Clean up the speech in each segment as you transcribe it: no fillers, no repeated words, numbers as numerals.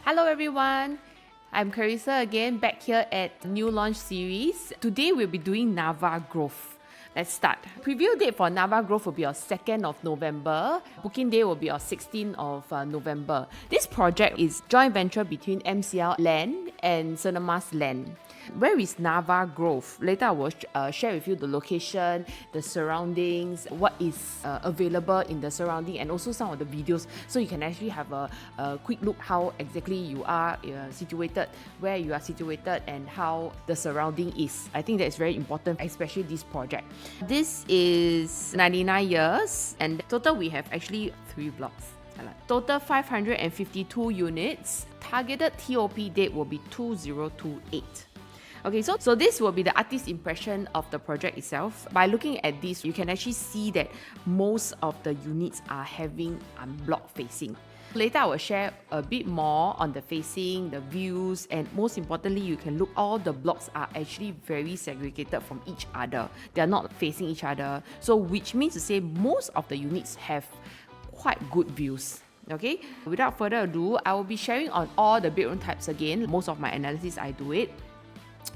Hello everyone, I'm Charissa again, back here at New Launch Series. Today we'll be doing Nava Grove. Let's start. Preview date for Nava Grove will be on 2nd of November. Booking day will be on 16th of November. This project is joint venture between MCL Land and Cinemas Land. Where is Nava Grove? Later I will share with you the location, the surroundings, what is available in the surrounding, and also some of the videos, so you can actually have a quick look how exactly you are situated, where you are situated, and how the surrounding is. I think that's very important, especially this project. This is 99 years, and total we have actually 3 blocks. Total 552 units. Targeted TOP date will be 2028. Okay, so this will be the artist's impression of the project itself. By looking at this, you can actually see that most of the units are having block facing. Later, I will share a bit more on the facing, the views, and most importantly, you can look, all the blocks are actually very segregated from each other. They are not facing each other. So which means to say most of the units have quite good views. Okay, without further ado, I will be sharing on all the bedroom types again. Most of my analysis, I do it.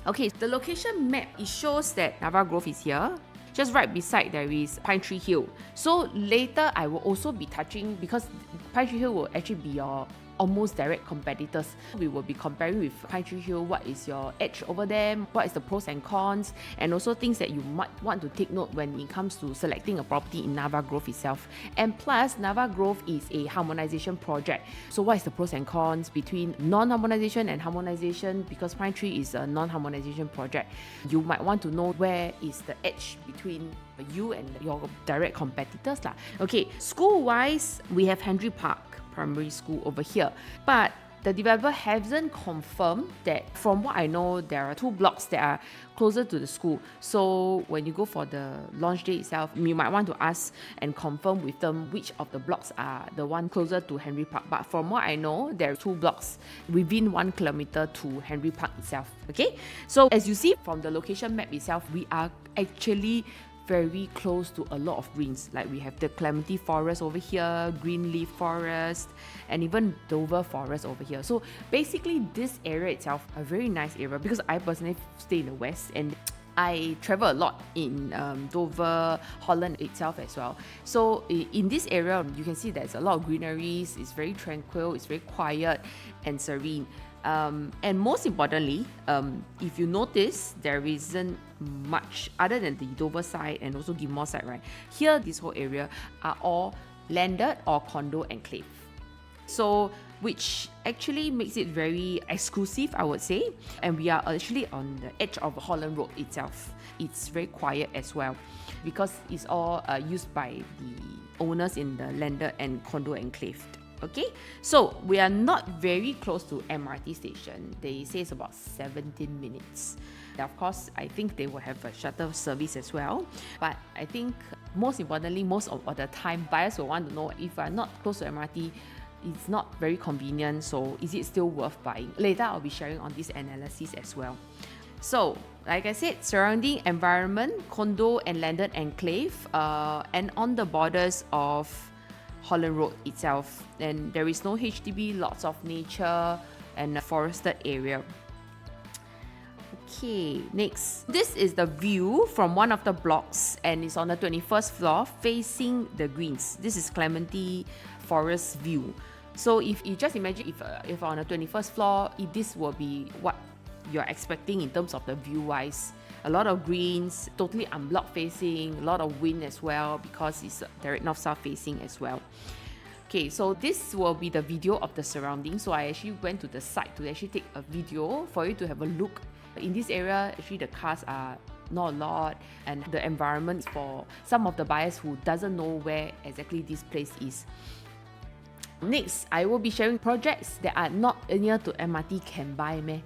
Okay, the location map, it shows that Nava Grove is here. Just right beside there is Pine Tree Hill. So later I will also be touching, because Pine Tree Hill will actually be your almost direct competitors. We will be comparing with Pine Tree Hill, what is your edge over them, what is the pros and cons, and also things that you might want to take note when it comes to selecting a property in Nava Grove itself. And plus, Nava Grove is a harmonization project. So what is the pros and cons between non-harmonization and harmonization? Because Pine Tree is a non-harmonization project. You might want to know where is the edge between you and your direct competitors. Okay, school-wise, we have Henry Park Primary School over here, but the developer hasn't confirmed that. From what I know, there are 2 blocks that are closer to the school. So when you go for the launch day itself, you might want to ask and confirm with them which of the blocks are the one closer to Henry Park. But from what I know, there are 2 blocks within 1 kilometer to Henry Park itself. Okay, so as you see from the location map itself, we are actually very close to a lot of greens. Like we have the Clementi Forest over here, Greenleaf Forest, and even Dover Forest over here. So basically this area itself, a very nice area, because I personally stay in the west and I travel a lot in Dover, Holland itself as well. So in this area, you can see there's a lot of greeneries. It's very tranquil, it's very quiet and serene. And most importantly, if you notice, there isn't much other than the Dover side and also Gilmore side, right? Here, this whole area are all landed or condo enclave. So, which actually makes it very exclusive, I would say. And we are actually on the edge of Holland Road itself. It's very quiet as well, because it's all used by the owners in the landed and condo enclave. Okay, so we are not very close to MRT station. They say it's about 17 minutes. Of course, I think they will have a shuttle service as well. But I think most importantly, most of the time, buyers will want to know, if we are not close to MRT, it's not very convenient, so is it still worth buying? Later, I'll be sharing on this analysis as well. So, like I said, surrounding environment, condo and landed enclave, and on the borders of Holland Road itself, and there is no HDB, lots of nature and a forested area. Okay, next. This is the view from one of the blocks, and it's on the 21st floor facing the greens. This is Clementi Forest view. So if you just imagine if on the 21st floor, this will be what you're expecting in terms of the view wise. A lot of greens, totally unblocked facing, a lot of wind as well, because it's direct north-south facing as well. Okay, so this will be the video of the surroundings. So I actually went to the site to actually take a video for you to have a look. In this area, actually the cars are not a lot, and the environment for some of the buyers who doesn't know where exactly this place is. Next, I will be sharing projects that are not near to MRT can buy meh.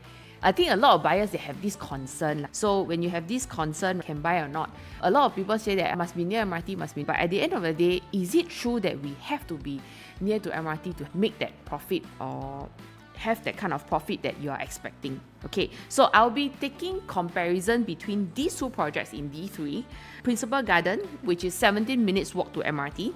I think a lot of buyers, they have this concern. So when you have this concern, can buy or not, a lot of people say that it must be near MRT, must be. But at the end of the day, is it true that we have to be near to MRT to make that profit or have that kind of profit that you are expecting? Okay, so I'll be taking comparison between these 2 projects in D3. Principal Garden, which is 17 minutes walk to MRT,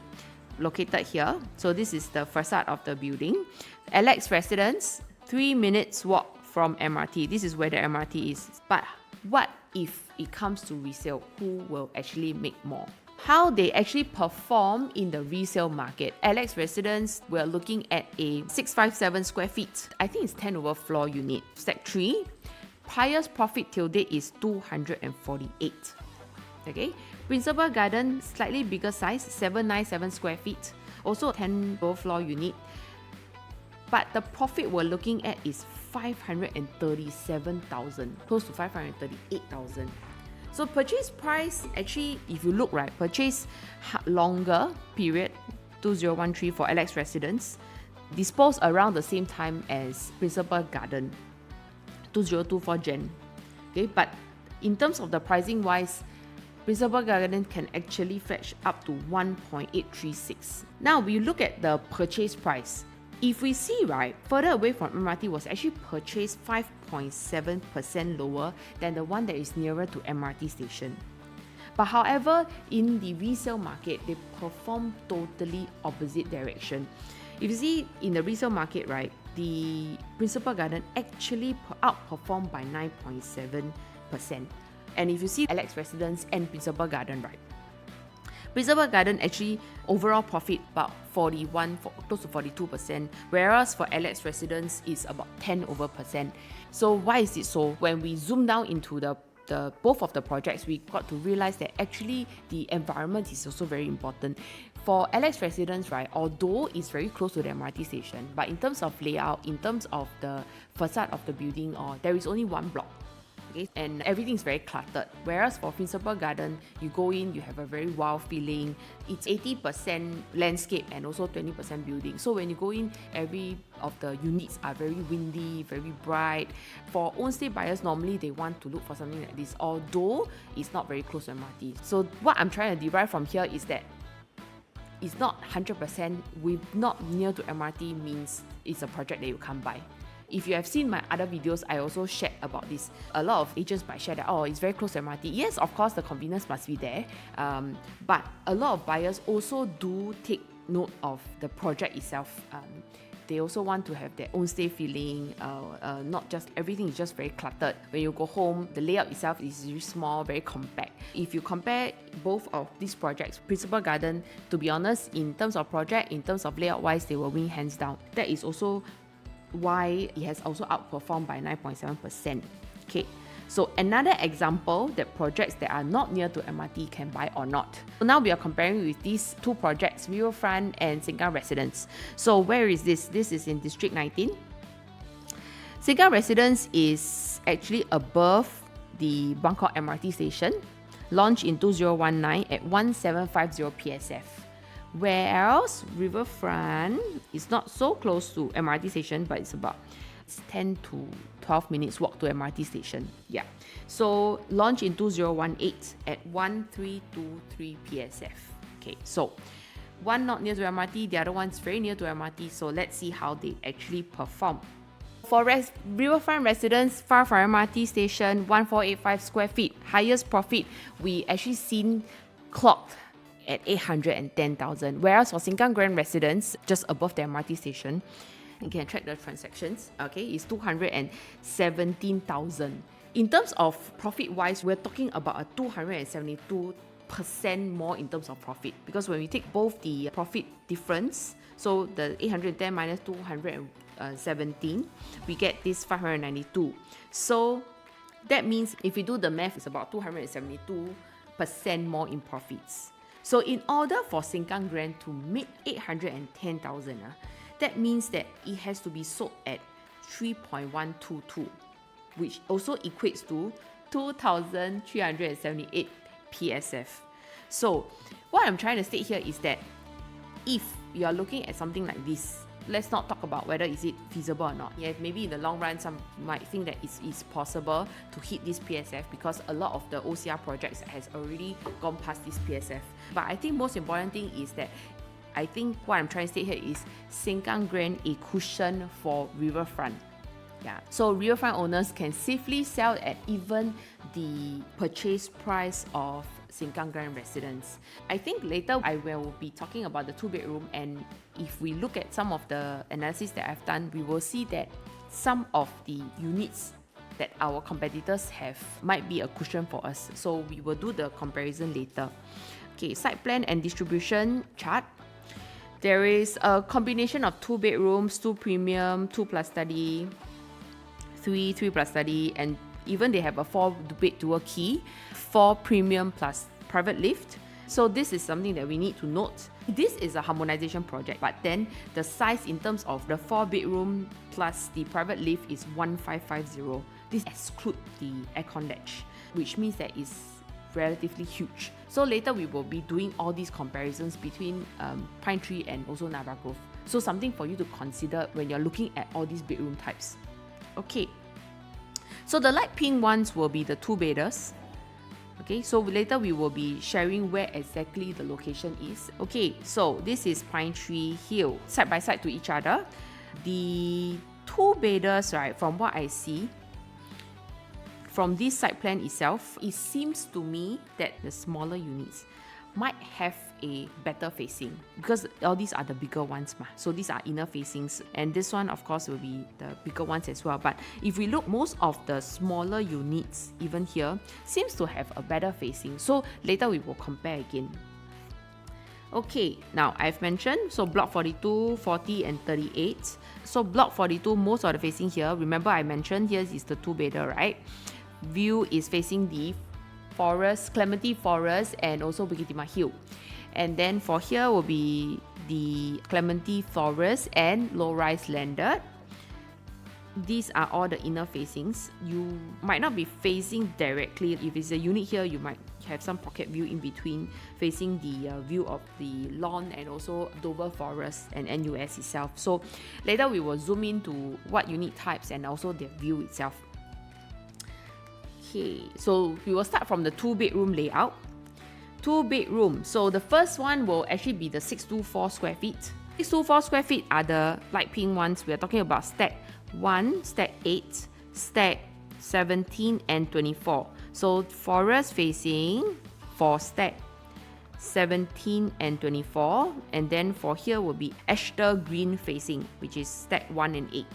located here. So this is the facade of the building. Alex Residence, 3 minutes walk from MRT. This is where the MRT is. But what if it comes to resale? Who will actually make more? How they actually perform in the resale market. Alex Residence, we're looking at a 657 square feet. I think it's 10 over floor unit. Stack 3. Highest profit till date is 248. Okay. Principal Garden, slightly bigger size, 797 square feet. Also 10 over floor unit. But the profit we're looking at is 537,000, close to 538,000. So purchase price, actually, if you look right, purchase longer period, 2013 for Alex Residence, dispose around the same time as Principal Garden, 2024 Jan. Okay, but in terms of the pricing wise, Principal Garden can actually fetch up to 1.836. Now we look at the purchase price. If we see, right, further away from MRT was actually purchased 5.7% lower than the one that is nearer to MRT station. But however, in the resale market, they perform totally opposite direction. If you see in the resale market, right, the Principal Garden actually outperformed by 9.7%. And if you see Alex Residence and Principal Garden, right, Principal Garden actually overall profit about 41, close to 42%, whereas for Alex Residence is about 10 over percent. So why is it so? When we zoom down into the both of the projects, we got to realize that actually the environment is also very important. For Alex Residence, right, although it's very close to the MRT station, but in terms of layout, in terms of the facade of the building, there is only one block. Okay, and everything is very cluttered. Whereas for Principal Garden, you go in, you have a very wow feeling. It's 80% landscape and also 20% building. So when you go in, every of the units are very windy, very bright. For own stay buyers, normally they want to look for something like this, although it's not very close to MRT. So what I'm trying to derive from here is that it's not 100% with not near to MRT means it's a project that you can't buy. If you have seen my other videos, I also shared about this. A lot of agents might share that, it's very close to MRT. Yes, of course, the convenience must be there. But a lot of buyers also do take note of the project itself. They also want to have their own stay feeling, not just everything is just very cluttered. When you go home, the layout itself is very small, very compact. If you compare both of these projects, Principal Garden, to be honest, in terms of project, in terms of layout wise, they will win hands down. That is also why it has also outperformed by 9.7%. Okay, so another example that projects that are not near to MRT can buy or not. So now we are comparing with these two projects, Riverfront and Sengkang Residence. So where is this? This is in District 19. Sengkang Residence is actually above the Bangkok MRT station, launched in 2019 at 1750 PSF. Whereas Riverfront is not so close to MRT station, but it's about 10 to 12 minutes walk to MRT station. Yeah. So launched in 2018 at 1323 PSF. Okay, so one not near to MRT, the other one's very near to MRT. So let's see how they actually perform. For Riverfront Residence, far from MRT station, 1485 square feet. Highest profit we actually seen clocked at 810,000. Whereas for Sengkang Grand Residence, just above the MRT station, you can track the transactions, okay, it's 217,000. In terms of profit wise, we're talking about a 272% more in terms of profit, because when we take both the profit difference, so the 810 minus 217, we get this 592. So that means if we do the math, it's about 272% more in profits. So in order for Sengkang Grand to make 810,000, that means that it has to be sold at 3.122, which also equates to 2,378 PSF. So what I'm trying to state here is that if you are looking at something like this, let's not talk about whether is it feasible or not. Yeah, maybe in the long run, some might think that it's possible to hit this PSF because a lot of the OCR projects has already gone past this PSF. But I think most important thing is that I think what I'm trying to state here is Sengkang Grand a cushion for Riverfront. Yeah, so Riverfront owners can safely sell at even the purchase price of Sengkang Grand Residence. I think later I will be talking about the 2-bedroom, and if we look at some of the analysis that I've done, we will see that some of the units that our competitors have might be a cushion for us. So we will do the comparison later. Okay, site plan and distribution chart. There is a combination of 2 bedrooms, 2 premium, 2 plus study, 3 plus study, and even they have a 4 bed dual key, 4 premium plus private lift. So this is something that we need to note. This is a harmonization project, but then the size in terms of the 4 bedroom plus the private lift is 1550. This excludes the aircon ledge, which means that it's relatively huge. So later we will be doing all these comparisons between Pine Tree and also Nava Grove. So something for you to consider when you're looking at all these bedroom types. Okay, so the light pink ones will be the 2-bedders. Okay, so later we will be sharing where exactly the location is. Okay, so this is Pine Tree Hill, side by side to each other. The 2-bedders, right, from what I see, from this site plan itself, it seems to me that the smaller units might have a better facing because all these are the bigger ones. So these are inner facings, and this one of course will be the bigger ones as well. But if we look, most of the smaller units, even here, seems to have a better facing. So later we will compare again. Okay, now I've mentioned, so block 42, 40 and 38. So block 42, most of the facing here, remember I mentioned here is the 2-bedder, right? View is facing the forest, Clementi Forest, and also Bukit Timah Hill. And then for here will be the Clementi Forest and low-rise landed. These are all the inner facings. You might not be facing directly. If it's a unit here, you might have some pocket view in between, facing the view of the lawn and also Dover Forest and NUS itself. So later we will zoom into what unit types and also their view itself. Okay, so we will start from the 2-bedroom layout. 2-bedroom. So the first one will actually be the 624 square feet. 624 square feet are the light pink ones. We are talking about stack 1, stack 8, stack 17 and 24. So forest facing for stack 17 and 24, and then for here will be Ashter green facing, which is stack 1 and 8.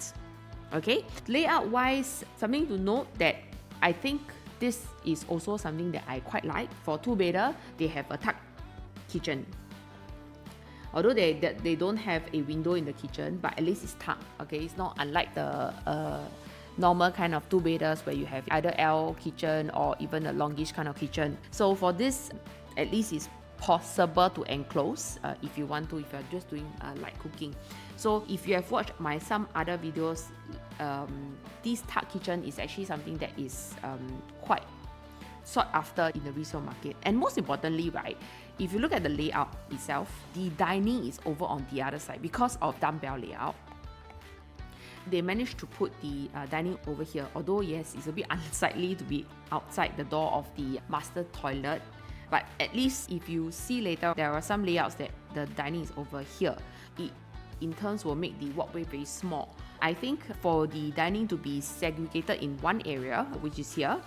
Okay, layout wise, something to note that I think this is also something that I quite like. For 2-bedder, they have a tuck kitchen. Although they don't have a window in the kitchen, but at least it's tucked. Okay, it's not unlike the normal kind of 2-bedders where you have either L kitchen or even a longish kind of kitchen. So for this, at least it's possible to enclose if you want to, if you're just doing light cooking. So if you have watched my some other videos, this tuck kitchen is actually something that is quite sought after in the resale market. And most importantly, right, if you look at the layout itself, the dining is over on the other side because of dumbbell layout. They managed to put the dining over here, although yes, it's a bit unsightly to be outside the door of the master toilet. But at least if you see later, there are some layouts that the dining is over here. It in turns will make the walkway very small. I think for the dining to be segregated in one area, which is here,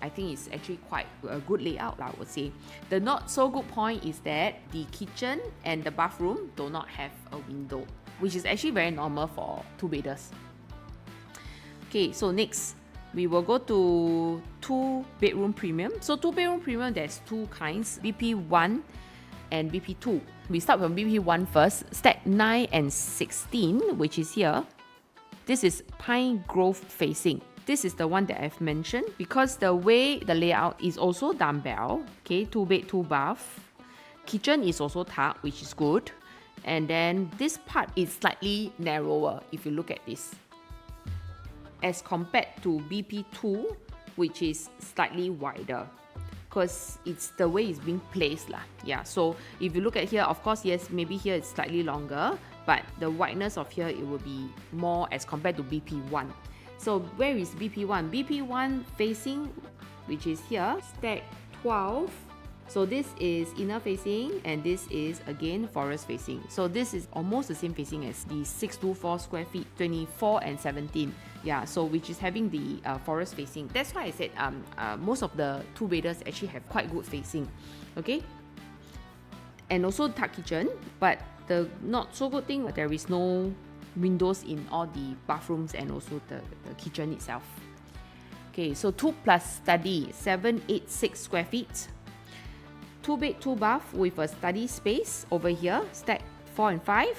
I think it's actually quite a good layout, I would say. The not so good point is that the kitchen and the bathroom do not have a window, which is actually very normal for 2-bedders. Okay, so next, we will go to 2-bedroom premium. So 2-bedroom premium, there's 2 kinds, BP1 and BP2. We start from BP1 first, stack 9 and 16, which is here. This is Pine Grove facing. This is the one that I've mentioned because the way the layout is also dumbbell, okay, 2 bed, 2 bath. Kitchen is also tucked, which is good. And then this part is slightly narrower if you look at this, as compared to BP2, which is slightly wider, because it's the way it's being placed lah. Yeah, so if you look at here, of course, yes, maybe here it's slightly longer, but the wideness of here, it will be more as compared to BP1. So where is BP1? BP1 facing, which is here, stack 12. So this is inner facing and this is again forest facing. So this is almost the same facing as the 624 square feet, 24 and 17. Yeah, so which is having the forest facing. That's why I said most of the 2-bedders actually have quite good facing. Okay, and also tuck kitchen, but the not so good thing, there is no windows in all the bathrooms and also the kitchen itself. Okay, so 2 plus study, 786 square feet. 2 bed, 2 bath with a study space over here, stack 4 and 5,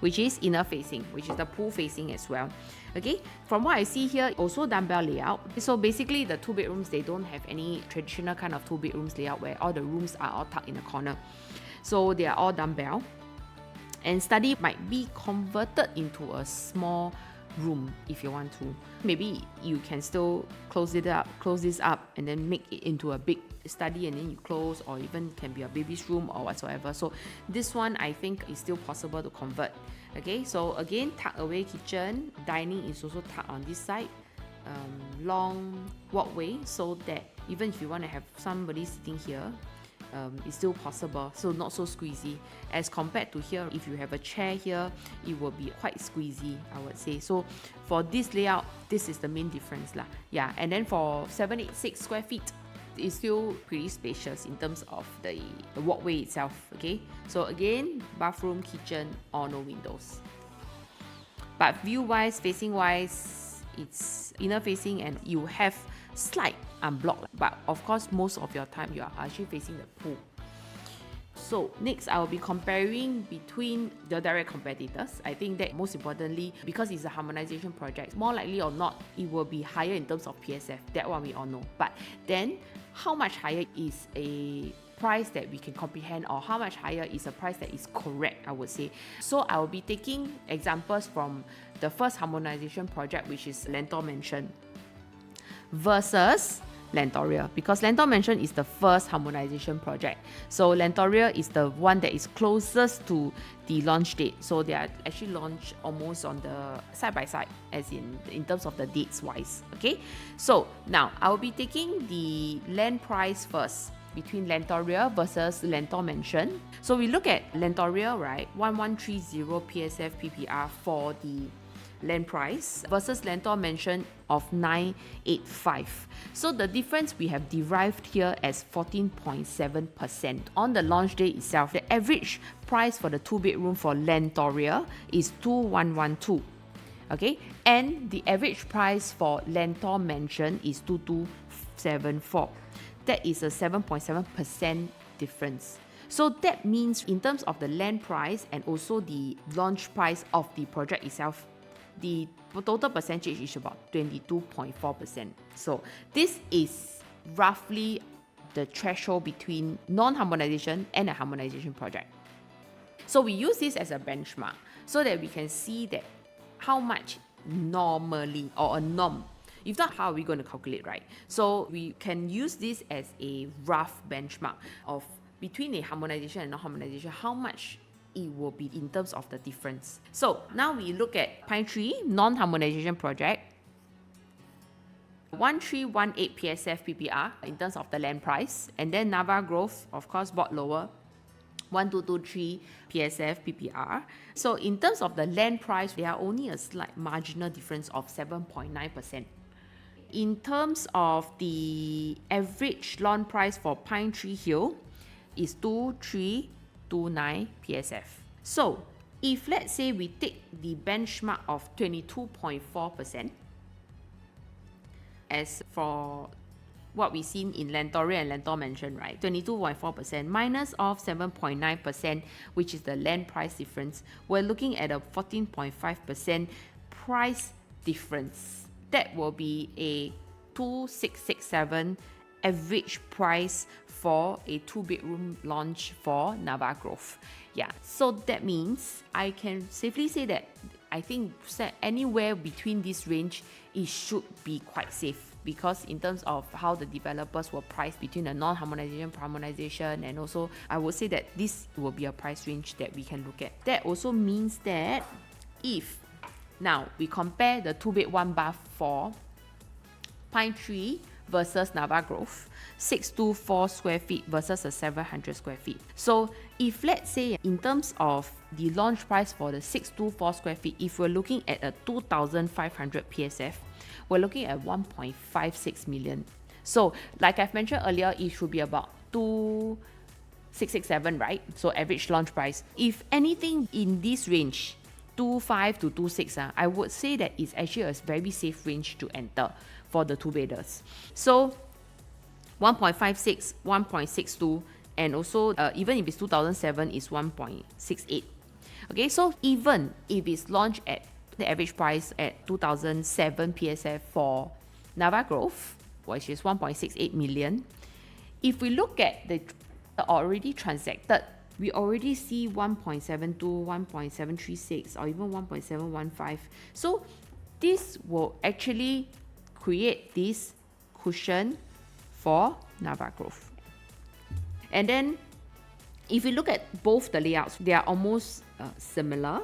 which is inner facing, which is the pool facing as well. Okay, from what I see here, also dumbbell layout. So basically the 2 bedrooms, they don't have any traditional kind of 2 bedrooms layout where all the rooms are all tucked in a corner. So they are all dumbbell. And study might be converted into a small room if you want to. Maybe you can still close this up and then make it into a big study and then you close, or even can be a baby's room or whatsoever. So this one I think is still possible to convert. Okay, so again, tuck away kitchen, dining is also tucked on this side. Long walkway so that even if you want to have somebody sitting here, it's still possible, so not so squeezy as compared to here. If you have a chair here, it will be quite squeezy, I would say. So for this layout, this is the main difference lah. Yeah, and then for 786 square feet, it's still pretty spacious in terms of the walkway itself. Okay, so again, bathroom, kitchen, all no windows, but view wise, facing wise, it's inner facing and you have slight unblocked, but of course most of your time you are actually facing the pool. So next, I will be comparing between the direct competitors. I think that most importantly, because it's a harmonization project, more likely or not, it will be higher in terms of PSF. That one we all know. But then, how much higher is a price that we can comprehend, or how much higher is a price that is correct, I would say. So I will be taking examples from the first harmonization project, which is Lentor Mansion, versus Lentoria, because Lentor Mansion is the first harmonization project. So Lentoria is the one that is closest to the launch date. So they are actually launched almost on the side by side, as in terms of the dates wise. Okay, so now I will be taking the land price first between Lentoria versus Lentor Mansion. So we look at Lentoria, right? 1130 PSF PPR for the land price versus Lentor Mansion of 985. So the difference we have derived here as 14.7%. On the launch day itself, the average price for the 2-bedroom for Lentoria is 2112. Okay, and the average price for Lentor Mansion is 2274. That is a 7.7% difference. So that means in terms of the land price and also the launch price of the project itself, the total percentage is about 22.4%. So this is roughly the threshold between non-harmonization and a harmonization project. So we use this as a benchmark so that we can see that how much normally, or a norm, if not, how are we going to calculate, right? So we can use this as a rough benchmark of between a harmonization and non-harmonization, how much it will be in terms of the difference. So now we look at Pine Tree non-harmonization project, 1318 PSF PPR in terms of the land price, and then Nava Grove, of course, bought lower, 1223 PSF PPR. So in terms of the land price, there are only a slight marginal difference of 7.9%. In terms of the average lawn price for Pine Tree Hill is 2329 PSF. So if let's say we take the benchmark of 22.4% as for what we've seen in Lentoria and Lentor Mansion, right? 22.4% minus of 7.9%, which is the land price difference. We're looking at a 14.5% price difference. That will be a 2667 average price for a 2-bedroom launch for Nava Grove. Yeah, so that means I can safely say that I think anywhere between this range, it should be quite safe, because in terms of how the developers will price between the non-harmonization, harmonization, and also I would say that this will be a price range that we can look at. That also means that if now we compare the 2-bed 1-bath for Pine Tree versus Nava Grove, 624 square feet versus a 700 square feet. So if let's say in terms of the launch price for the 624 square feet, if we're looking at a 2,500 PSF, we're looking at 1.56 million. So like I've mentioned earlier, it should be about 2,667, right? So average launch price. If anything in this range 25 to 26, I would say that it's actually a very safe range to enter for the two-bedders. So 1.56, 1.62, and also even if it's 2007, is 1.68. Okay, so even if it's launched at the average price at 2007 PSF for Nava Grove, which is 1.68 million, if we look at the already transacted, we already see 1.72, 1.736, or even 1.715. So this will actually create this cushion for Nava Grove. And then if you look at both the layouts, they are almost similar.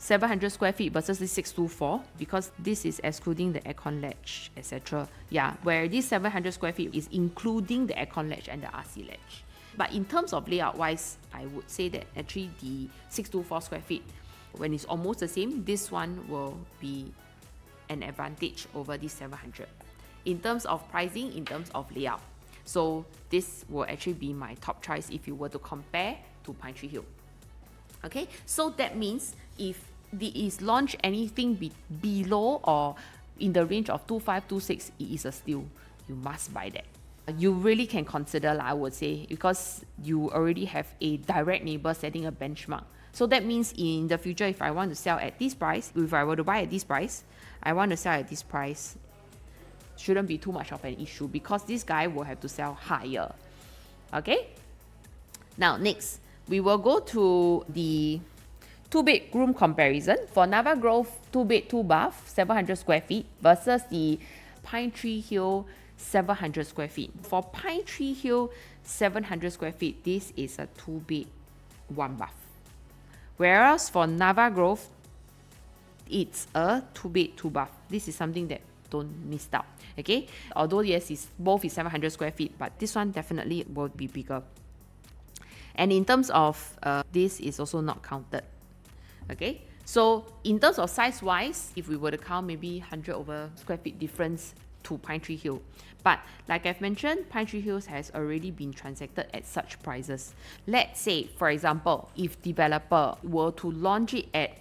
700 square feet versus the 624, because this is excluding the aircon ledge, etc. Yeah, where this 700 square feet is including the aircon ledge and the RC ledge. But in terms of layout wise, I would say that actually the 624 square feet, when it's almost the same, this one will be an advantage over this 700 in terms of pricing, in terms of layout. So this will actually be my top choice if you were to compare to Pine Tree Hill. Okay, so that means if it is launched anything below or in the range of 2526, it is a steal. You must buy that. You really can consider, I would say, because you already have a direct neighbor setting a benchmark. So that means in the future, if I want to sell at this price, if I were to buy at this price, I want to sell at this price, shouldn't be too much of an issue because this guy will have to sell higher. Okay? Now, next, we will go to the two-bedroom comparison. For Nava Grove, 2-bed, 2-bath, 700 square feet versus the Pine Tree Hill, 700 square feet. For Pine Tree Hill, 700 square feet, this is a 2-bed, 1-bath. Whereas for Nava Grove, it's a 2-bed, 2-bath. This is something that don't miss out. Okay? Although yes, both is 700 square feet, but this one definitely will be bigger. And in terms of this is also not counted. Okay, so in terms of size wise, if we were to count maybe 100 over square feet difference to Pine Tree Hill. But like I've mentioned, Pine Tree Hills has already been transacted at such prices. Let's say, for example, if developer were to launch it at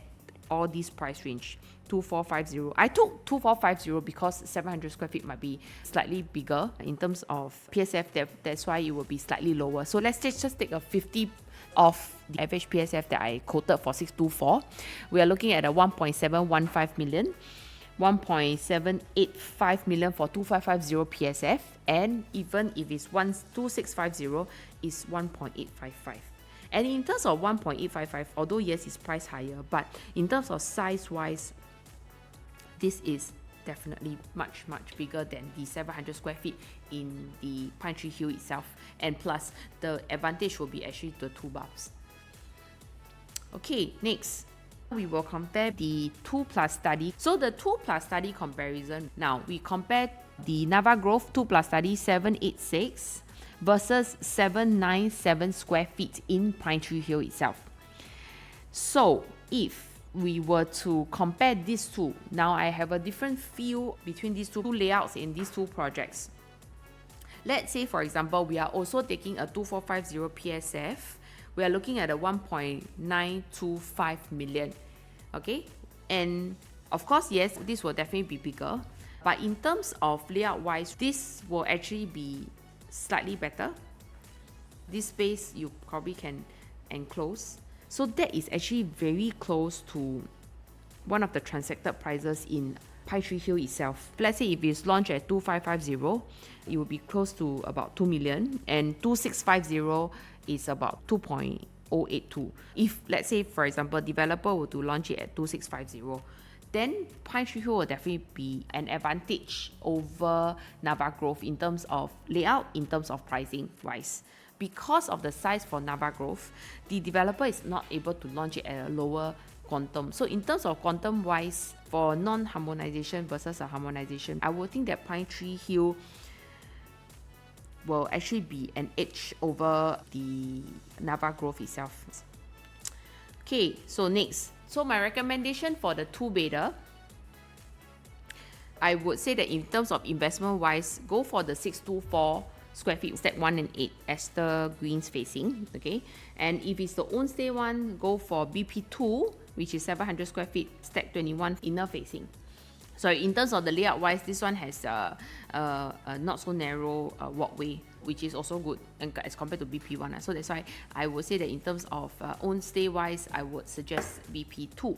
all this price range, 2450. I took 2450 because 700 square feet might be slightly bigger in terms of PSF. That's why it will be slightly lower. So let's just take a 50 of the average PSF that I quoted for 624. We are looking at a 1.715 million, 1.785 million for 2550 PSF, and even if it's 2650, is 1.855. And in terms of 1.855, although yes, it's priced higher, but in terms of size wise, this is definitely much bigger than the 700 square feet in the Pine Tree Hill itself. And plus, the advantage will be actually the 2-baths. Okay, next, we will compare the 2+ study. So the 2+ study comparison, now we compare the Nava Grove 2+ study 786 versus 797 square feet in Pine Tree Hill itself. So if we were to compare these two, now I have a different feel between these two layouts in these two projects. Let's say, for example, we are also taking a 2450 PSF. We are looking at a 1.925 million. Okay, and of course, yes, this will definitely be bigger. But in terms of layout wise, this will actually be slightly better. This space you probably can enclose. So that is actually very close to one of the transacted prices in Pine Tree Hill itself. Let's say if it's launched at 2550, it will be close to about 2 million, and 2650 is about 2.082. If, let's say, for example, developer were to launch it at 2650, then Pine Tree Hill will definitely be an advantage over Nava Grove in terms of layout, in terms of pricing wise. Because of the size for Nava Grove, the developer is not able to launch it at a lower quantum. So in terms of quantum wise, for non-harmonization versus a harmonization, I would think that Pine Tree Hill will actually be an edge over the Nava Grove itself. Okay, so next. So my recommendation for the 2-bedder, I would say that in terms of investment wise, go for the 624 square feet, step 1 and 8, Esther Greens facing. Okay, and if it's the own stay one, go for BP2 which is 700 square feet, stack 21 inner facing. So in terms of the layout wise, this one has a not so narrow walkway, which is also good as compared to BP1. So that's why I would say that in terms of own stay wise, I would suggest BP2.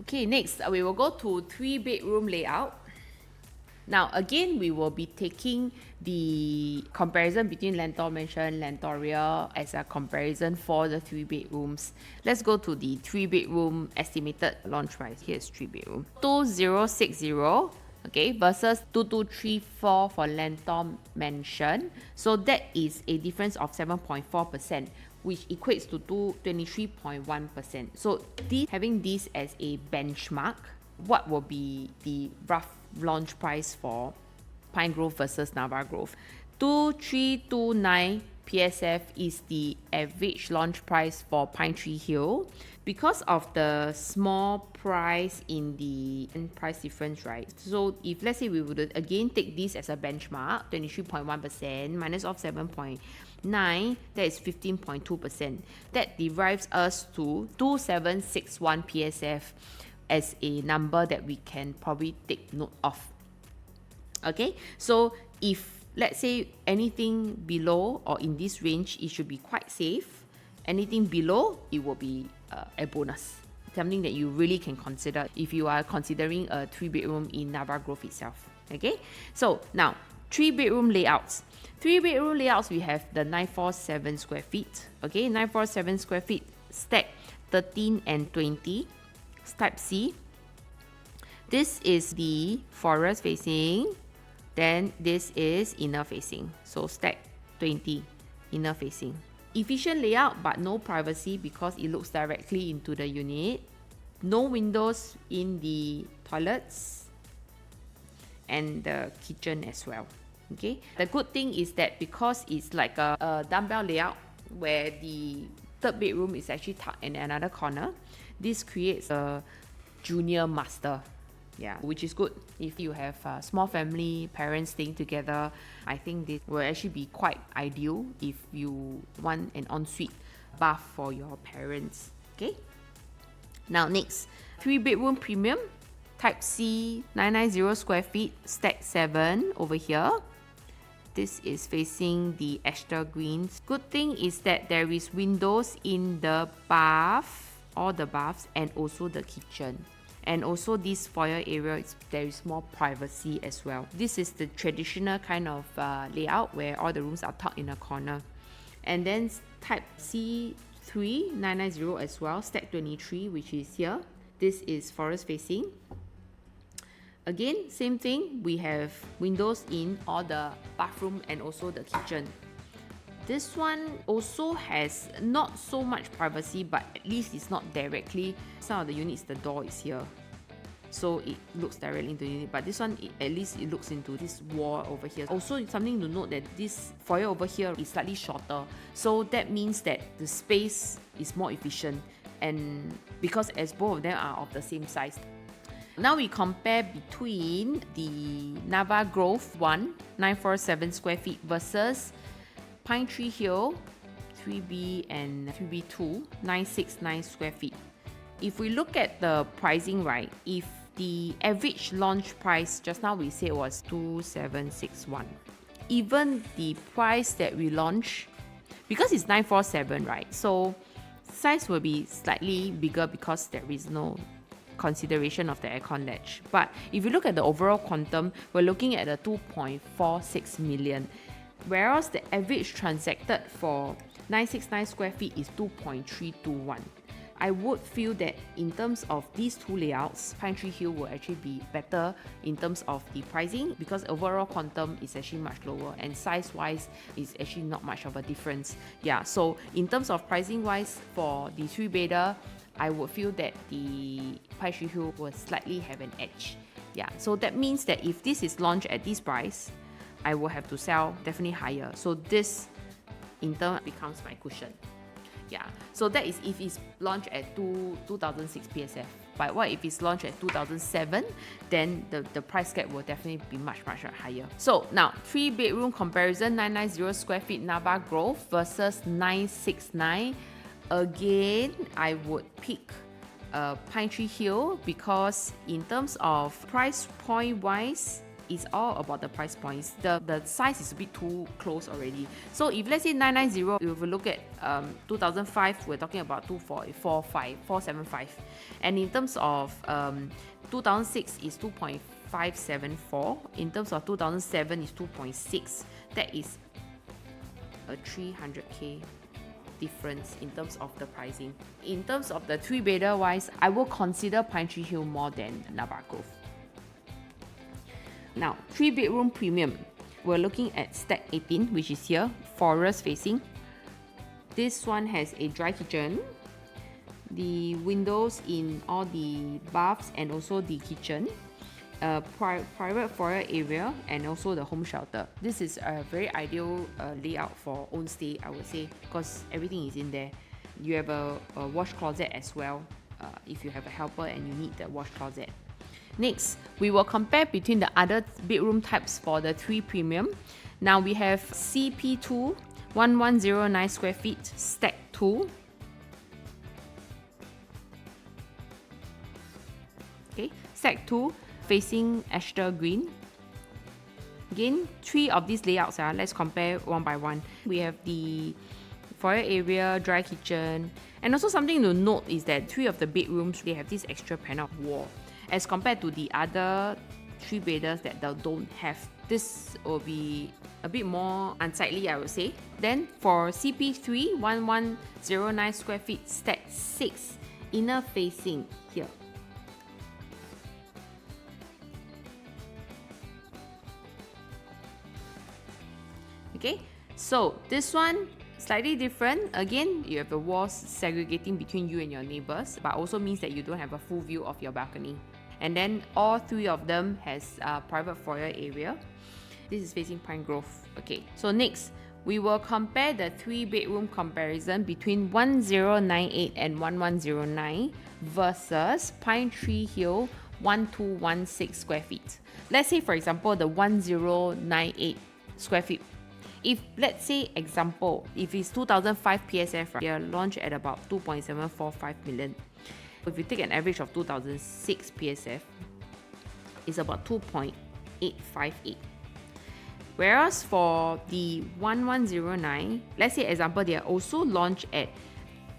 Okay, next we will go to 3-bedroom layout. Now again, we will be taking the comparison between Lentor Mansion, Lentoria as a comparison for the 3 bedrooms. Let's go to the 3-bedroom estimated launch price. Here's 3-bedroom. 2060, okay, versus 2234 for Lentor Mansion. So that is a difference of 7.4%, which equates to 23.1%. So having this as a benchmark, what will be the rough launch price for Pine Grove versus Nava Grove? 2329 PSF is the average launch price for Pine Tree Hill. Because of the small price in the price difference, right? So if let's say we would again take this as a benchmark, 23.1% minus off 7.9, that is 15.2%. That derives us to 2761 PSF as a number that we can probably take note of. Okay, so if let's say anything below or in this range, it should be quite safe. Anything below, it will be a bonus, something that you really can consider if you are considering a 3-bedroom in Nava Grove itself. Okay, so now 3-bedroom layouts. 3-bedroom layouts, we have the 947 square feet. Okay, 947 square feet, stack 13 and 20. Type C. This is the forest facing, then this is inner facing. So stack 20 inner facing. Efficient layout but no privacy because it looks directly into the unit. No windows in the toilets and the kitchen as well. Okay. The good thing is that because it's like a dumbbell layout where the 3rd bedroom is actually tucked in another corner, this creates a junior master, which is good. If you have a small family, parents staying together, I think this will actually be quite ideal if you want an ensuite bath for your parents. Okay. Now next, 3-bedroom premium, type C, 990 square feet, stack 7 over here. This is facing the Ashtar Greens. Good thing is that there is windows in the bath, all the baths, and also the kitchen. And also this foyer area, there is more privacy as well. This is the traditional kind of layout where all the rooms are tucked in a corner. And then type C3, 990 as well, stack 23, which is here. This is forest facing. Again, same thing, we have windows in all the bathroom and also the kitchen. This one also has not so much privacy, but at least it's not directly. Some of the units, the door is here, so it looks directly into the unit. But this one, at least it looks into this wall over here. Also, something to note that this foyer over here is slightly shorter, so that means that the space is more efficient, and because as both of them are of the same size. Now we compare between the Nava Grove 1, 947 square feet versus Pine Tree Hill 3B and 3B2, 969 square feet. If we look at the pricing, right, if the average launch price just now we said was 2761, even the price that we launch, because it's 947, right, so size will be slightly bigger because there is no consideration of the aircon ledge. But if you look at the overall quantum, we're looking at a 2.46 million. Whereas the average transacted for 969 square feet is 2.321. I would feel that in terms of these two layouts, Pine Tree Hill will actually be better in terms of the pricing because overall quantum is actually much lower and size-wise is actually not much of a difference. So in terms of pricing-wise for the 3-bedder, I would feel that the Pine Tree Hill will slightly have an edge. So that means that if this is launched at this price, I will have to sell definitely higher. So this in turn becomes my cushion. So that is if it's launched at 2006 PSF. But what if it's launched at 2007? Then the price gap will definitely be much higher. So now 3-bedroom comparison, 990 square feet Nava Grove versus 969. Again, I would pick Pine Tree Hill because in terms of price point wise, it's all about the price points. The size is a bit too close already. So if let's say 990, if we look at 2005, we're talking about 475. And in terms of 2006 is 2.574. In terms of 2007 is 2.6. That is a 300k difference in terms of the pricing. In terms of the 3-bedder wise, I will consider Pine Tree Hill more than Nava Grove. Now, 3-bedroom premium. We're looking at stack 18, which is here, forest facing. This one has a dry kitchen, the windows in all the baths and also the kitchen, private foyer area, and also the home shelter. This is a very ideal layout for own stay, I would say, because everything is in there. You have a wash closet as well, if you have a helper and you need the wash closet. Next, we will compare between the other bedroom types for the 3 premium. Now we have CP2, 1109 square feet, stack 2. Okay, stack 2, facing Ashton Green. Again, 3 of these layouts, let's compare one by one. We have the foyer area, dry kitchen, and also something to note is that 3 of the bedrooms, they have this extra panel wall. As compared to the other 3-bedders that don't have. This will be a bit more unsightly, I would say. Then for CP3, 1109 square feet, stack 6, inner facing here. Okay, so this one slightly different. Again, you have the walls segregating between you and your neighbors, but also means that you don't have a full view of your balcony. And then all 3 of them has a private foyer area. This is facing Pine Grove. Okay, so next, we will compare the 3-bedroom comparison between 1098 and 1109 versus Pine Tree Hill 1216 square feet. Let's say, for example, the 1098 square feet. If let's say example, if it's 2005 PSF, right, they are launched at about 2.745 million. If you take an average of 2006 PSF, it's about 2.858. Whereas for the 1109, let's say example, they are also launched at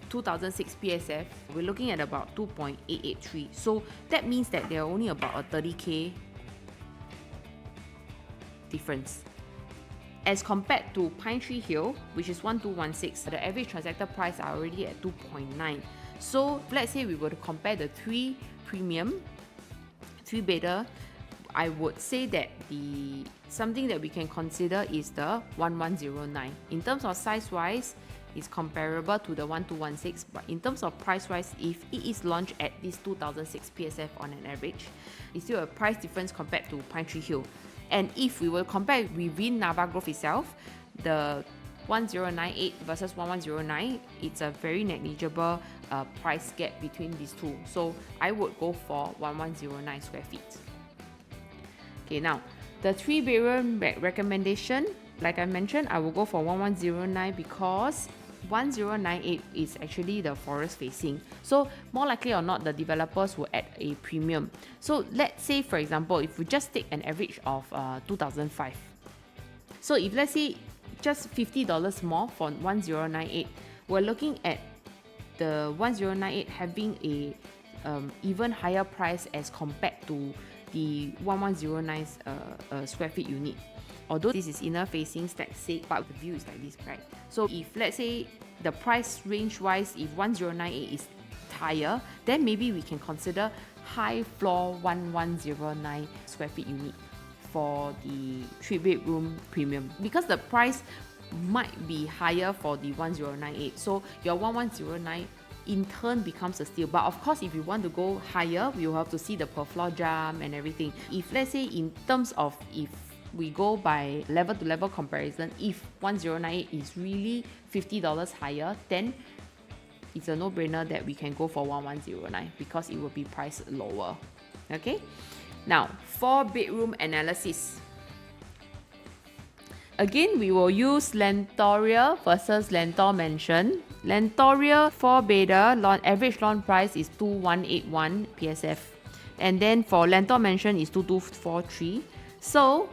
2006 PSF, we're looking at about 2.883. So that means that there are only about a 30k difference. As compared to Pine Tree Hill, which is 1216, the average transactor price are already at 2.9. So let's say we were to compare the 3 premium, 3-bedder, I would say that something that we can consider is the 1109. In terms of size wise, it's comparable to the 1216, but in terms of price wise, if it is launched at this 2006 PSF on an average, it's still a price difference compared to Pine Tree Hill. And if we will compare within Nava Grove itself, the 1098 versus 1109, it's a very negligible price gap between these 2. So I would go for 1109 square feet. Okay, now the 3-bedroom recommendation, like I mentioned, I will go for 1109 because 1098 is actually the forest facing. So more likely or not, the developers will add a premium. So let's say, for example, if we just take an average of 2005. So if let's say just $50 more for 1098, we're looking at the 1098 having a even higher price as compared to the 1109's square feet unit. Although this is inner facing stack 6, but the view is like this, right? So if let's say the price range wise, if 1098 is higher, then maybe we can consider high floor 1109 square feet unit for the 3-bedroom premium, because the price might be higher for the 1098. So your 1109 in turn becomes a steal. But of course, if you want to go higher, you have to see the per floor jump and everything. If let's say in terms of if we go by level to level comparison, if 1098 is really $50 higher, then it's a no-brainer that we can go for 1109 because it will be priced lower. Okay, now 4-bedroom analysis. Again, we will use Lentorial versus Lentor Mansion. Lentoria 4 beta average launch price is 2181 PSF. And then for Lentor Mansion is 2243. So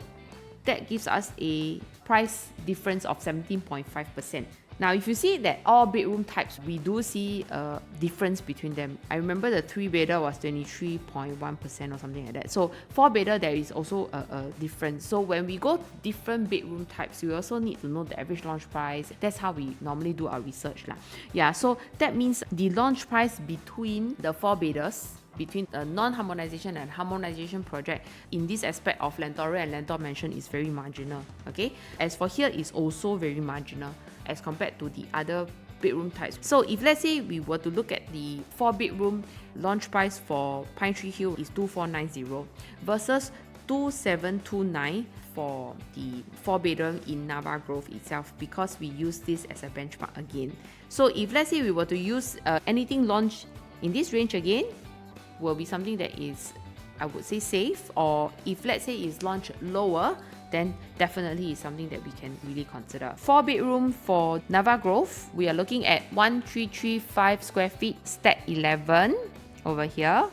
that gives us a price difference of 17.5%. Now, if you see that all bedroom types, we do see a difference between them. I remember the 3 beta was 23.1% or something like that. So 4 beta, there is also a difference. So when we go different bedroom types, we also need to know the average launch price. That's how we normally do our research lah. Yeah, so that means the launch price between the 4 betas, between the non-harmonization and harmonization project in this aspect of Lentoria and Lentor Mansion is very marginal. Okay, as for here is also very marginal as compared to the other bedroom types. So if let's say we were to look at the 4 bedroom launch price for Pine Tree Hill is 2490 versus 2729 for the 4 bedroom in Nava Grove itself, because we use this as a benchmark again. So if let's say we were to use anything launched in this range again, will be something that is, I would say, safe, or if let's say it's launched lower, then definitely is something that we can really consider. 4 bedroom for Nava Grove, we are looking at 1335 square feet, stack 11 over here,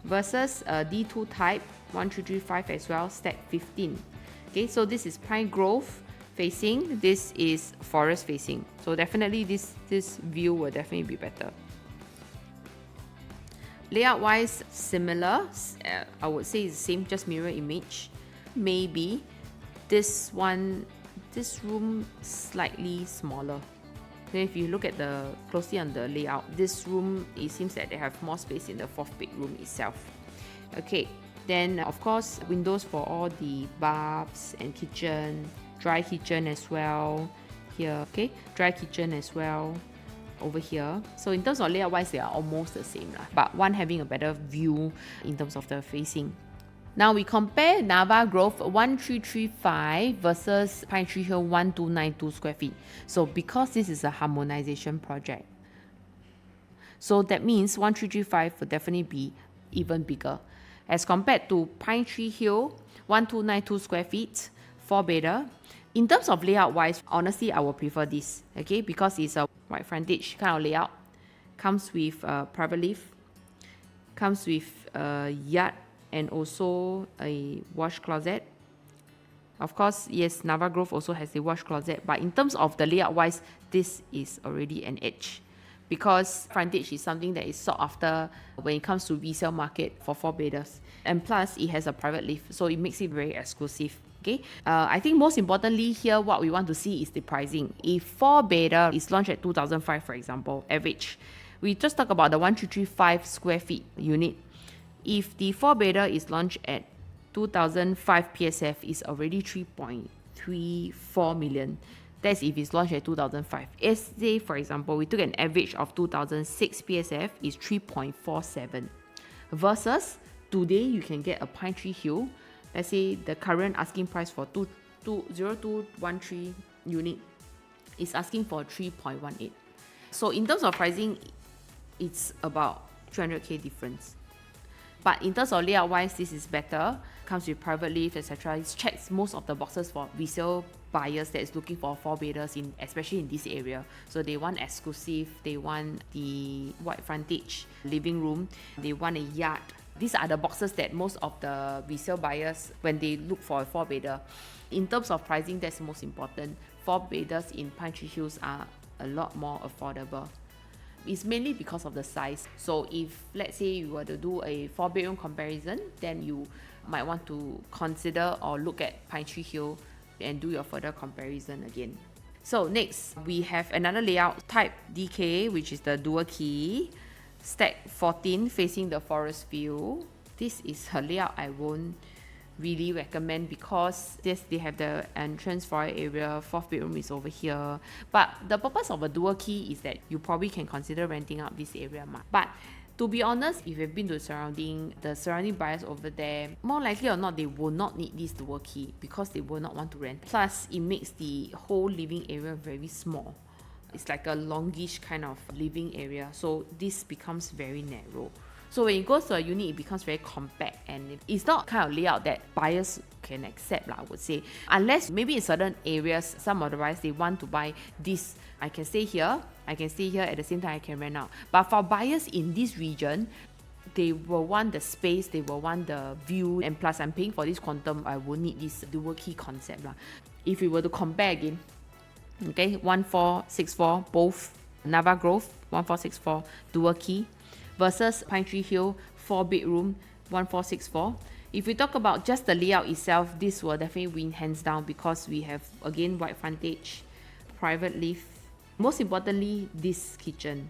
versus D2 type 1335 as well, stack 15. Okay, so this is Pine Grove facing, this is forest facing. So definitely this view will definitely be better. Layout wise, similar. I would say it's the same, just mirror image. Maybe this room slightly smaller. Then if you look at closely on the layout, this room, it seems that they have more space in the 4th bedroom itself. Okay, then of course windows for all the baths and kitchen, dry kitchen as well here. Okay, dry kitchen as well over here. So in terms of layout wise, they are almost the same lah, but one having a better view in terms of the facing. Now we compare Nava Grove 1335 versus Pine Tree Hill 1292 square feet. So because this is a harmonization project, so that means 1335 will definitely be even bigger as compared to Pine Tree Hill 1292 square feet, 4 beta. In terms of layout wise, honestly, I will prefer this, okay, because it's a wide frontage kind of layout. Comes with private lift, comes with a yard and also a wash closet. Of course, yes, Nava Grove also has a wash closet, but in terms of the layout wise, this is already an edge, because frontage is something that is sought after when it comes to resale market for 4 betas. And plus, it has a private lift, so it makes it very exclusive. Okay, I think most importantly here, what we want to see is the pricing. If 4 beta is launched at 2005, for example, average, we just talk about the 1335 square feet unit. If the 4 beta is launched at 2005 PSF, is already 3.34 million. That's if it's launched at 2005. Let's say, for example, we took an average of 2006 PSF, is 3.47. Versus today, you can get a Pine Tree Hill. Let's say the current asking price for 0213 unit is asking for 3.18. So in terms of pricing, it's about 300k difference. But in terms of layout wise, this is better. Comes with private lift, etc. It checks most of the boxes for resale buyers that is looking for 4 betas, especially in this area. So they want exclusive, they want the wide frontage living room, they want a yard. These are the boxes that most of the resale buyers, when they look for a 4 beta. In terms of pricing, that's the most important. 4 betas in Pine Tree Hills are a lot more affordable. It's mainly because of the size. So if let's say you were to do a 4 bedroom comparison, then you might want to consider or look at Pine Tree Hill and do your further comparison again. So next, we have another layout type DK, which is the dual key. Stack 14 facing the forest view. This is a layout I won't really recommend, because yes, they have the entrance foyer area, 4th bedroom is over here. But the purpose of a dual key is that you probably can consider renting out this area. But to be honest, if you've been to the surrounding buyers over there, more likely or not, they will not need this dual key because they will not want to rent. Plus, it makes the whole living area very small. It's like a longish kind of living area, so this becomes very narrow. So when it goes to a unit, it becomes very compact, and it's not kind of layout that buyers can accept, I would say. Unless maybe in certain areas, some of the buyers, they want to buy this. I can stay here, at the same time I can rent out. But for buyers in this region, they will want the space, they will want the view, and plus I'm paying for this quantum, I will need this dual key concept. If we were to compare again, okay, 1464, both Nava Grove, 1464, dual key, versus Pine Tree Hill, 4-bedroom, 1464. If we talk about just the layout itself, this will definitely win hands down because we have, again, wide frontage, private lift. Most importantly, this kitchen.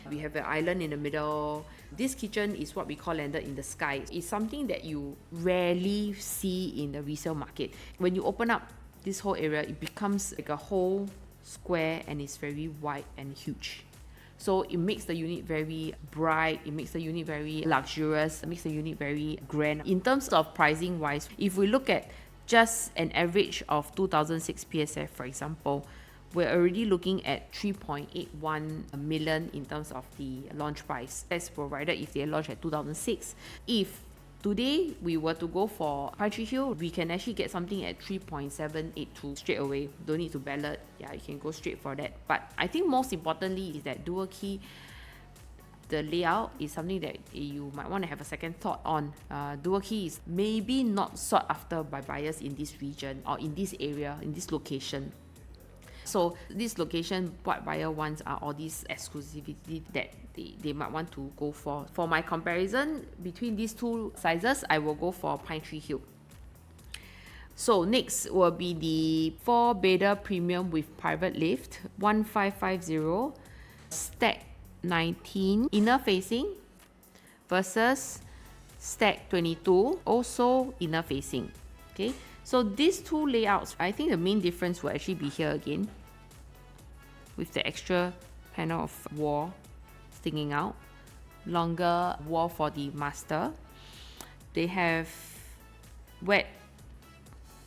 We have an island in the middle. This kitchen is what we call landed in the sky. It's something that you rarely see in the resale market. When you open up this whole area, it becomes like a whole square and it's very wide and huge. So it makes the unit very bright, it makes the unit very luxurious, it makes the unit very grand. In terms of pricing wise, if we look at just an average of 2006 PSF, for example, we're already looking at 3.81 million in terms of the launch price. That's provided if they launch at 2006. If today we were to go for Pine Tree Hill, we can actually get something at 3.782 straight away. Don't need to ballot. Yeah, you can go straight for that. But I think most importantly is that dual key, the layout is something that you might want to have a second thought on. Dual key is maybe not sought after by buyers in this region or in this area, in this location. So this location, what buyer wants are all these exclusivity that they might want to go for. For my comparison between these two sizes, I will go for Pine Tree Hill. So next will be the 4-bedder premium with private lift, 1550, stack 19, inner facing, versus stack 22, also inner facing. Okay, so these two layouts, I think the main difference will actually be here again, with the extra panel of wall sticking out, longer wall for the master. They have wet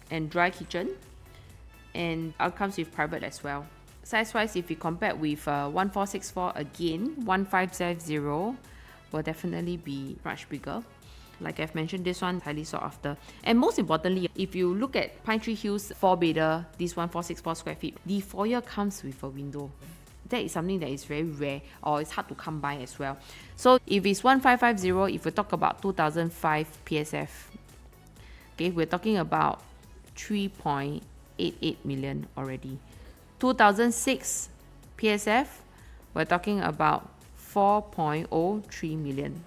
and dry kitchen, and outcomes with private as well. Size wise, if we compare with 1464, again 1550 will definitely be much bigger. Like I've mentioned, this one highly sought after. And most importantly, if you look at Pine Tree Hills 4-bedder, this 1464 square feet, the foyer comes with a window. That is something that is very rare, or it's hard to come by as well. So if it's 1550, if we talk about 2005 PSF, okay, we're talking about 3.88 million already. 2006 PSF, we're talking about 4.03 million.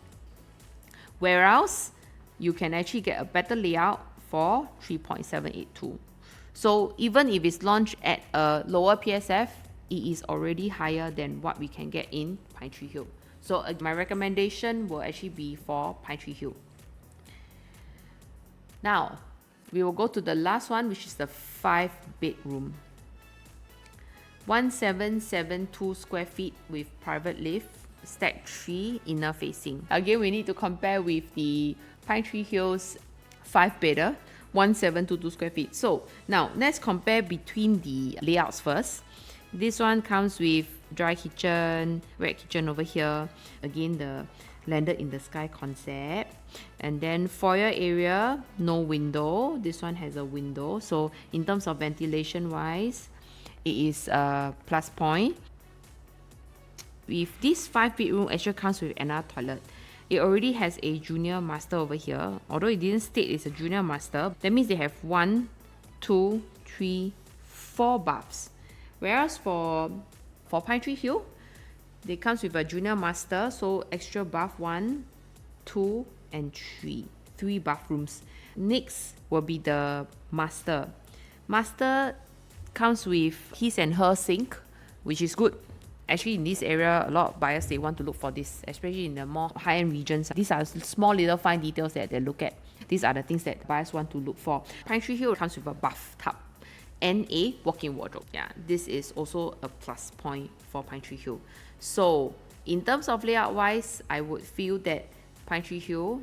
Whereas you can actually get a better layout for 3.782. So even if it's launched at a lower PSF, it is already higher than what we can get in Pine Tree Hill. So my recommendation will actually be for Pine Tree Hill. Now, we will go to the last one, which is the 5-bedroom. 1772 square feet with private lift, stack 3, inner facing. Again, we need to compare with the Pine Tree Hills 5-bedder, 1722 square feet. So now let's compare between the layouts first. This one comes with dry kitchen, wet kitchen over here. Again, the landed in the sky concept. And then foyer area, no window. This one has a window. So in terms of ventilation wise, it is a plus point. With this 5-bedroom, actually comes with another toilet. It already has a junior master over here. Although it didn't state it's a junior master, that means they have 1, 2, 3, 4 baths. Whereas for Pine Tree Hill, they comes with a junior master, so extra bath 1, 2, and 3. 3 bathrooms. Next will be the master. Master comes with his and her sink, which is good. Actually, in this area, a lot of buyers, they want to look for this, especially in the more high-end regions. These are small little fine details that they look at. These are the things that buyers want to look for. Pine Tree Hill comes with a bathtub and a walk-in wardrobe. Yeah, this is also a plus point for Pine Tree Hill. So, in terms of layout-wise, I would feel that Pine Tree Hill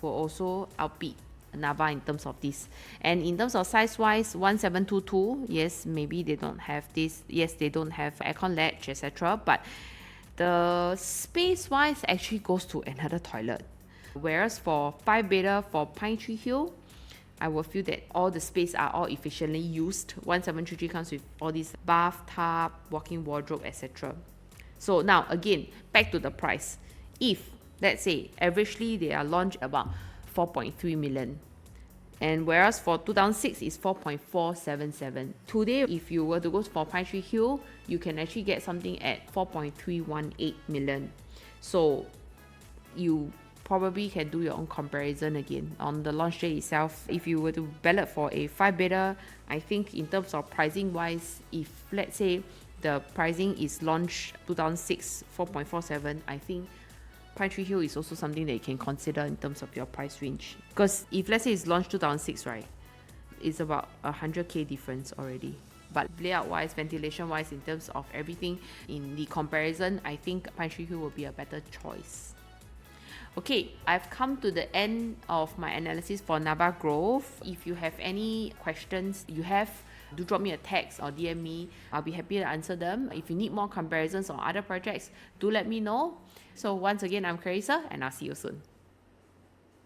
will also outbeat Nava in terms of this. And in terms of size-wise, 1722, yes, maybe they don't have this. Yes, they don't have aircon latch, etc. But the space-wise actually goes to another toilet. Whereas for 5-bedder for Pine Tree Hill, I will feel that all the space are all efficiently used. 1733 comes with all these bathtub, walk-in wardrobe, etc. So now again, back to the price. If, let's say, averagely they are launched about 4.3 million, and whereas for 2006 is 4.477. Today, if you were to go for Pine Tree Hill, you can actually get something at 4.318 million. So you probably can do your own comparison again on the launch day itself. If you were to ballot for a 5-bedder, I think in terms of pricing wise, if let's say the pricing is launched 2006 4.47, I think Pine Tree Hill is also something that you can consider in terms of your price range. Because if let's say it's launched 2006, right, it's about 100k difference already. But layout wise, ventilation wise, in terms of everything in the comparison, I think Pine Tree Hill will be a better choice. Okay, I've come to the end of my analysis for Nava Grove. If you have any questions do drop me a text or DM me. I'll be happy to answer them. If you need more comparisons on other projects, do let me know. So once again, I'm Charissa, and I'll see you soon.